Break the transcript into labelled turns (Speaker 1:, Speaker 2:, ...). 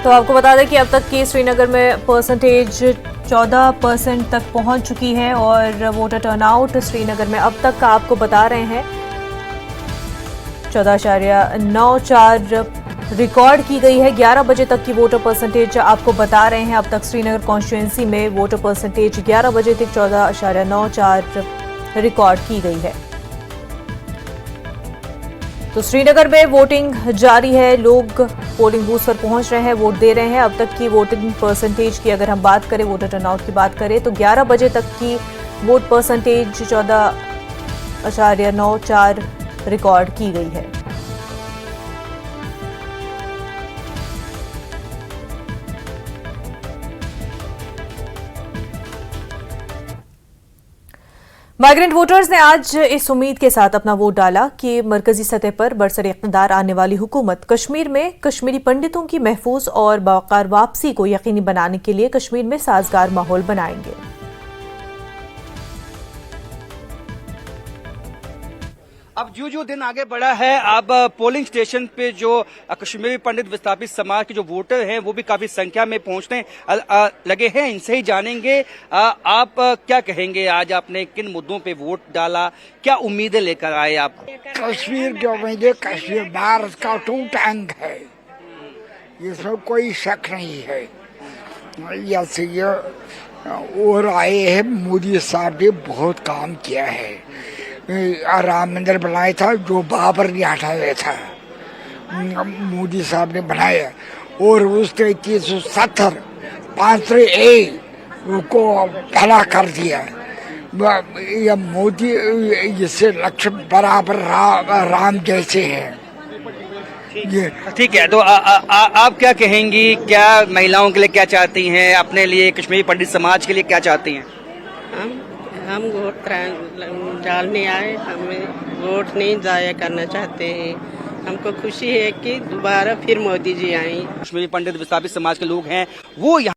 Speaker 1: तो आपको बता दें कि अब तक की श्रीनगर में परसेंटेज 14% तक पहुंच चुकी है और वोटर टर्नआउट श्रीनगर में अब तक का आपको बता रहे हैं 14.94 रिकॉर्ड की गई है। 11 बजे तक की वोटर परसेंटेज आपको बता रहे हैं। अब तक श्रीनगर कॉन्स्टिट्यूंसी में वोटर परसेंटेज 11 बजे तक 14.94 रिकॉर्ड की गई है। तो श्रीनगर में वोटिंग जारी है, लोग पोलिंग बूथ पर पहुंच रहे हैं, वोट दे रहे हैं। अब तक की वोटिंग परसेंटेज की अगर हम बात करें, वोटर टर्नआउट की बात करें तो 11 बजे तक की वोट परसेंटेज 14.94 रिकॉर्ड की गई है। माइग्रेंट वोटर्स ने आज इस उम्मीद के साथ अपना वोट डाला कि मरकजी सतह पर बरसर इक़्तिदार आने वाली हुकूमत कश्मीर में कश्मीरी पंडितों की महफूज और बावकार वापसी को यकीनी बनाने के लिए कश्मीर में साजगार माहौल बनाएंगे।
Speaker 2: अब जो दिन आगे बढ़ा है, अब पोलिंग स्टेशन पे जो कश्मीरी पंडित विस्थापित समाज के जो वोटर हैं वो भी काफी संख्या में पहुंचने लगे हैं। इनसे ही जानेंगे आप क्या कहेंगे, आज आपने किन मुद्दों पे वोट डाला, क्या उम्मीदें लेकर आए आप?
Speaker 3: कश्मीर की उम्मीदें, कश्मीर भारत का टूट अंग है, इसमें कोई शक नहीं है। और आए हैं, मोदी साहब ने बहुत काम किया है। राम मंदिर बनाया था जो बाबर ने हटाया था, मोदी साहब ने बनाया। और उसके 370 5A को भला कर दिया। यह मोदी इससे लक्ष्य बराबर राम जैसे हैं। ये
Speaker 2: ठीक है, तो आप क्या कहेंगी, क्या महिलाओं के लिए क्या चाहती हैं, अपने लिए कश्मीरी पंडित समाज के लिए क्या चाहती हैं?
Speaker 4: हम वोट डालने आए, हमें वोट नहीं जाया करना चाहते हैं। हमको खुशी है कि दोबारा फिर मोदी जी आए।
Speaker 2: कश्मीरी पंडित विस्थापित समाज के लोग हैं वो यहाँ